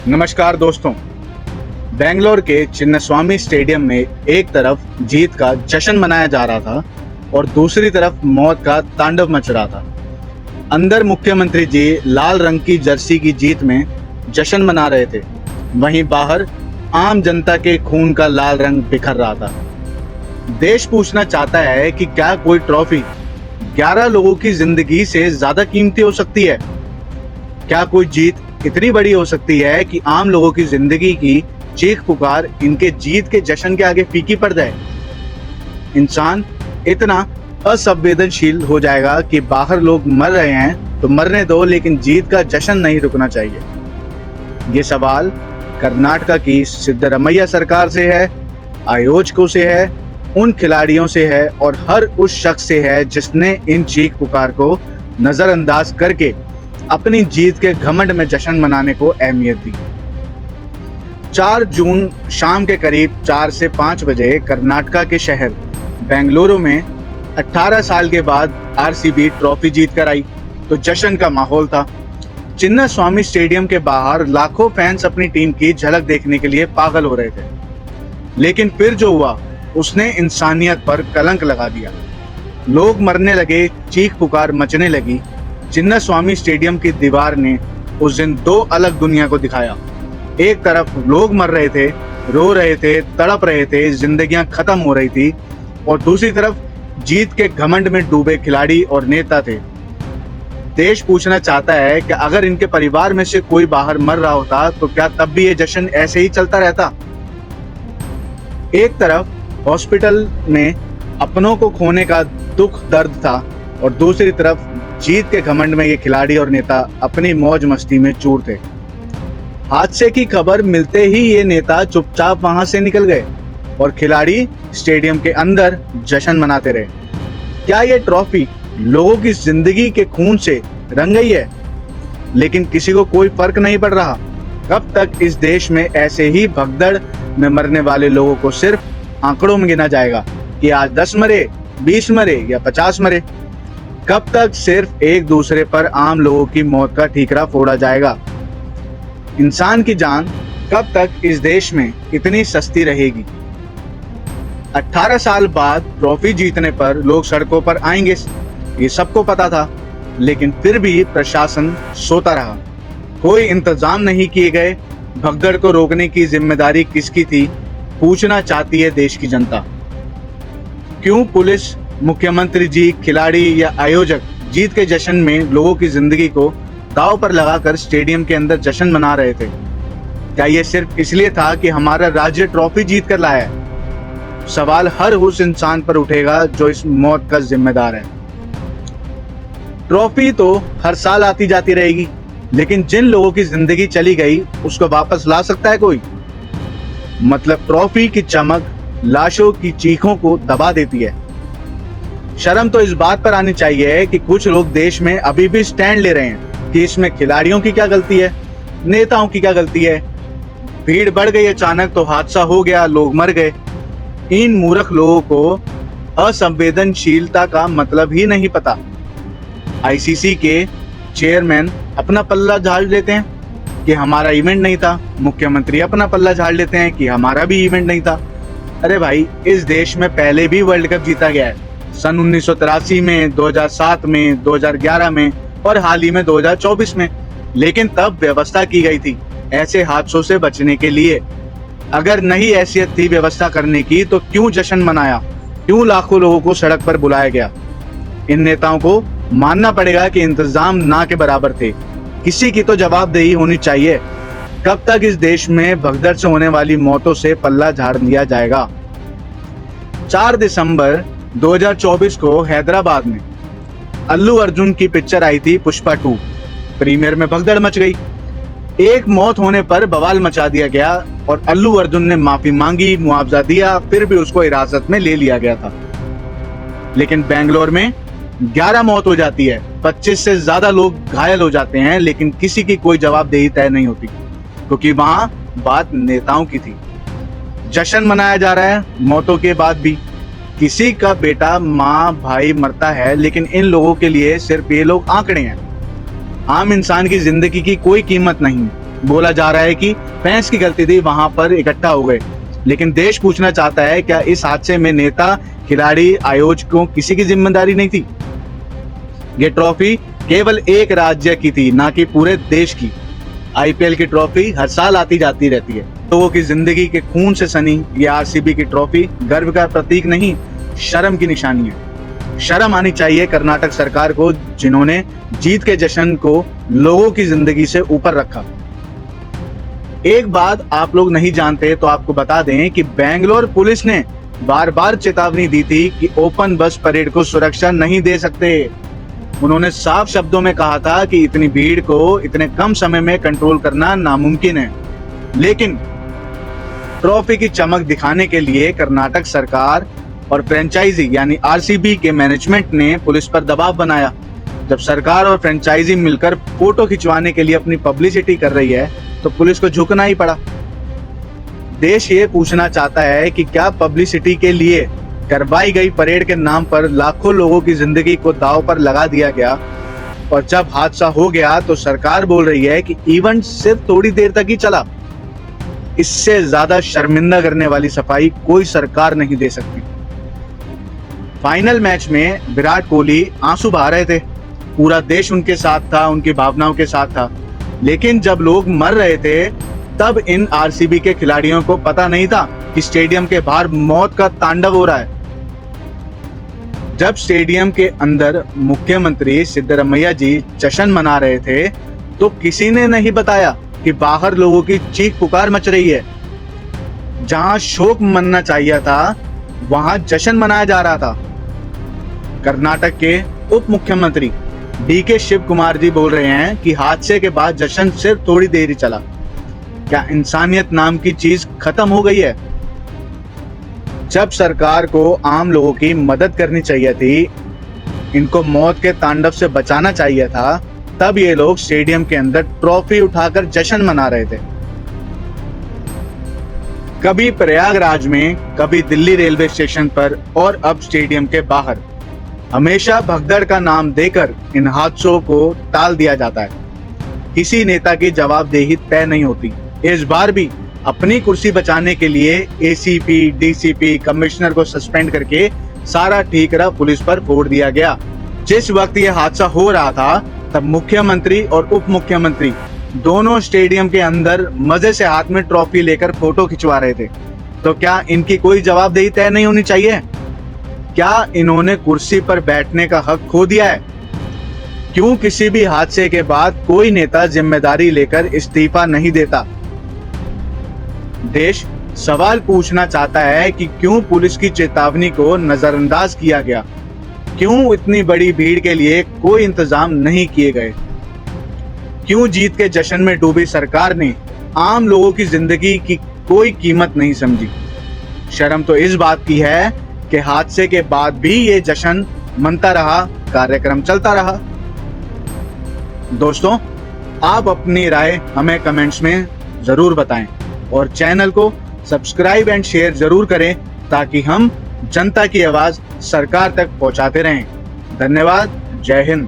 नमस्कार दोस्तों। बेंगलोर के चिन्नास्वामी स्टेडियम में एक तरफ जीत का जश्न मनाया जा रहा था और दूसरी तरफ मौत का तांडव मच रहा था। अंदर मुख्यमंत्री जी लाल रंग की जर्सी की जीत में जश्न मना रहे थे, वहीं बाहर आम जनता के खून का लाल रंग बिखर रहा था। देश पूछना चाहता है कि क्या कोई ट्रॉफी 11 लोगों की जिंदगी से ज्यादा कीमती हो सकती है? क्या कोई जीत इतनी बड़ी हो सकती है कि आम लोगों की जिंदगी की चीख पुकार इनके जीत के जश्न के आगे फीकी पड़ जाए? इंसान इतना असंवेदनशील हो जाएगा कि बाहर लोग मर रहे हैं तो मरने दो, लेकिन जीत का जश्न नहीं रुकना चाहिए। ये सवाल कर्नाटका की सिद्धरमैया सरकार से है, आयोजकों से है, उन खिलाड़ियों से है और हर उस शख्स से है जिसने इन चीख पुकार को नजरअंदाज करके अपनी जीत के घमंड में जश्न मनाने को अहमियत दी। 4 जून शाम के करीब 4 से 5 बजे कर्नाटका के शहर बेंगलुरु में 18 साल के बाद आरसीबी ट्रॉफी जीत कर आई तो जश्न का माहौल था। चिन्नास्वामी स्टेडियम के बाहर लाखों फैंस अपनी टीम की झलक देखने के लिए पागल हो रहे थे, लेकिन फिर जो हुआ उसने इंसानियत पर कलंक लगा दिया। लोग मरने लगे, चीख पुकार मचने लगी। चिन्नास्वामी स्टेडियम की दीवार ने उस दिन 2 अलग दुनिया को दिखाया। एक तरफ लोग मर रहे थे, रो रहे थे, तड़प रहे थे, जिंदगियां खत्म हो रही थी, और दूसरी तरफ जीत के घमंड में डूबे खिलाड़ी और नेता थे। देश पूछना चाहता है कि अगर इनके परिवार में से कोई बाहर मर रहा होता तो क्या तब भी ये जश्न ऐसे ही चलता रहता? एक तरफ हॉस्पिटल में अपनों को खोने का दुख दर्द था और दूसरी तरफ जीत के घमंड में ये खिलाड़ी और नेता अपनी मौज मस्ती में चूर थे। हादसे की खबर मिलते ही ये नेता चुपचाप वहां से निकल गए और खिलाड़ी स्टेडियम के अंदर जश्न मनाते रहे। क्या ये ट्रॉफी लोगों की जिंदगी के खून से रंग गई है? लेकिन किसी को कोई फर्क नहीं पड़ रहा। कब तक इस देश में ऐसे ही भगदड़ में मरने वाले लोगों को सिर्फ आंकड़ों में गिना जाएगा कि आज 10 मरे, 20 मरे या 50 मरे? कब तक सिर्फ एक दूसरे पर आम लोगों की मौत का ठीकरा फोड़ा जाएगा? इंसान की जान कब तक इस देश में इतनी सस्ती रहेगी? 18 साल बाद ट्रॉफी जीतने पर लोग सड़कों पर आएंगे, ये सबको पता था, लेकिन फिर भी प्रशासन सोता रहा। कोई इंतजाम नहीं किए गए। भगदड़ को रोकने की जिम्मेदारी किसकी थी? पूछना चाहती है देश की जनता। क्यों पुलिस, मुख्यमंत्री जी, खिलाड़ी या आयोजक जीत के जश्न में लोगों की जिंदगी को दांव पर लगाकर स्टेडियम के अंदर जश्न मना रहे थे? क्या ये सिर्फ इसलिए था कि हमारा राज्य ट्रॉफी जीत कर लाया है? सवाल हर उस इंसान पर उठेगा जो इस मौत का जिम्मेदार है। ट्रॉफी तो हर साल आती जाती रहेगी, लेकिन जिन लोगों की जिंदगी चली गई उसको वापस ला सकता है कोई? मतलब ट्रॉफी की चमक लाशों की चीखों को दबा देती है। शर्म तो इस बात पर आनी चाहिए कि कुछ लोग देश में अभी भी स्टैंड ले रहे हैं कि इसमें खिलाड़ियों की क्या गलती है, नेताओं की क्या गलती है। भीड़ बढ़ गई अचानक तो हादसा हो गया, लोग मर गए। इन मूर्ख लोगों को असंवेदनशीलता का मतलब ही नहीं पता। आईसीसी के चेयरमैन अपना पल्ला झाड़ लेते हैं कि हमारा इवेंट नहीं था, मुख्यमंत्री अपना पल्ला झाड़ लेते हैं कि हमारा भी इवेंट नहीं था। अरे भाई, इस देश में पहले भी वर्ल्ड कप जीता गया है, सन 1983 में, 2007 में, 2011 में और हाल ही में 2024 में, लेकिन तब व्यवस्था की गई थी ऐसे हादसों से बचने के लिए। अगर नहीं हैसियत थी व्यवस्था करने की तो क्यों जश्न मनाया? क्यों लाखों लोगों को सड़क पर बुलाया गया? इन नेताओं को मानना पड़ेगा कि इंतजाम ना के बराबर थे। किसी की तो जवाबदेही होनी चाहिए। कब तक इस देश में भगदड़ से होने वाली मौतों से पल्ला झाड़ लिया जाएगा? 4 दिसंबर 2024 को हैदराबाद में अल्लू अर्जुन की पिक्चर आई थी पुष्पा 2। प्रीमियर में भगदड़ मच गई। एक मौत होने पर बवाल मचा दिया गया और अल्लू अर्जुन ने माफी मांगी, मुआवजा दिया, फिर भी उसको हिरासत में ले लिया गया था। लेकिन बेंगलोर में 11 मौत हो जाती है, 25 से ज्यादा लोग घायल हो जाते हैं, लेकिन किसी की कोई जवाबदेही तय नहीं होती, क्योंकि वहां बात नेताओं की थी। जश्न मनाया जा रहा है मौतों के बाद भी। किसी का बेटा, माँ, भाई मरता है, लेकिन इन लोगों के लिए सिर्फ ये लोग आंकड़े हैं। आम इंसान की जिंदगी की कोई कीमत नहीं। बोला जा रहा है कि फैंस की गलती थी, वहां पर इकट्ठा हो गए। लेकिन देश पूछना चाहता है, क्या इस हादसे में नेता, खिलाड़ी, आयोजकों किसी की जिम्मेदारी नहीं थी? ये ट्रॉफी केवल एक राज्य की थी, ना कि पूरे देश की। आईपीएल की ट्रॉफी हर साल आती जाती रहती है। लोगों की जिंदगी के खून से सनी ये आरसीबी की ट्रॉफी गर्व का प्रतीक नहीं, शर्म की निशानी है। शर्म आनी चाहिए कर्नाटक सरकार को, जिन्होंने जीत के जश्न को लोगों की जिंदगी से ऊपर रखा। एक बात आप लोग नहीं जानते तो आपको बता दें कि बेंगलोर पुलिस ने बार बार चेतावनी दी थी कि ओपन बस परेड को सुरक्षा नहीं दे सकते। उन्होंने साफ शब्दों में कहा था कि इतनी भीड़ को इतने कम समय में कंट्रोल करना नामुमकिन है। लेकिन ट्रॉफी की चमक दिखाने के लिए कर्नाटक सरकार और फ्रेंचाइजी यानी आरसीबी के मैनेजमेंट ने पुलिस पर दबाव बनाया। जब सरकार और फ्रेंचाइजी मिलकर फोटो खिंचवाने के लिए अपनी पब्लिसिटी कर रही है तो पुलिस को झुकना ही पड़ा। देश ये पूछना चाहता है कि क्या पब्लिसिटी के लिए करवाई गई परेड के नाम पर लाखों लोगों की जिंदगी को दांव पर लगा दिया गया, और जब हादसा हो गया तो सरकार बोल रही है कि इवेंट सिर्फ थोड़ी देर तक ही चला। इससे ज्यादा शर्मिंदा करने वाली सफाई कोई सरकार नहीं दे सकती। फाइनल मैच में विराट कोहली आंसू बहा रहे थे, पूरा देश उनके साथ था, उनकी भावनाओं के साथ था। लेकिन जब लोग मर रहे थे तब इन आरसीबी के खिलाड़ियों को पता नहीं था कि स्टेडियम के बाहर मौत का तांडव हो रहा है। जब स्टेडियम के अंदर मुख्यमंत्री सिद्धरमैया जी जश्न मना रहे थे तो किसी ने नहीं बताया कि बाहर लोगों की चीख पुकार मच रही है। जहां शोक मनना चाहिए था वहां जश्न मनाया जा रहा था। कर्नाटक के उप मुख्यमंत्री डीके शिव कुमार जी बोल रहे हैं कि हादसे के बाद जश्न सिर्फ थोड़ी देर ही चला। क्या इंसानियत नाम की चीज खत्म हो गई है? जब सरकार को आम लोगों की मदद करनी चाहिए थी, इनको मौत के तांडव से बचाना चाहिए था, तब ये लोग स्टेडियम के अंदर ट्रॉफी उठाकर जश्न मना रहे थे। कभी प्रयागराज में, कभी दिल्ली रेलवे स्टेशन पर और अब स्टेडियम के बाहर हमेशा भगदड़ का नाम देकर इन हादसों को टाल दिया जाता है। किसी नेता की जवाबदेही तय नहीं होती। इस बार भी अपनी कुर्सी बचाने के लिए एसीपी, डीसीपी, कमिश्नर को सस्पेंड करके सारा ठीकरा पुलिस पर फोड़ दिया गया। जिस वक्त ये हादसा हो रहा था तब मुख्यमंत्री और उप मुख्यमंत्री दोनों स्टेडियम के अंदर मजे से हाथ में ट्रॉफी लेकर फोटो खिंचवा रहे थे। तो क्या इनकी कोई जवाबदेही तय नहीं होनी चाहिए? क्या इन्होंने कुर्सी पर बैठने का हक खो दिया है? क्यों किसी भी हादसे के बाद कोई नेता जिम्मेदारी लेकर इस्तीफा नहीं देता? देश सवाल पूछना चाहता है कि क्यों पुलिस की चेतावनी को नजरअंदाज किया गया? क्यों इतनी बड़ी भीड़ के लिए कोई इंतजाम नहीं किए गए? क्यों जीत के जश्न में डूबी सरकार ने आम लोगों की जिंदगी की कोई कीमत नहीं समझी? शर्म तो इस बात की है कि हादसे के बाद भी ये जश्न मनता रहा, कार्यक्रम चलता रहा। दोस्तों, आप अपनी राय हमें कमेंट्स में जरूर बताएं और चैनल को सब्सक्राइब एंड शेयर जरूर करें ताकि हम जनता की आवाज सरकार तक पहुंचाते रहें। धन्यवाद। जय हिंद।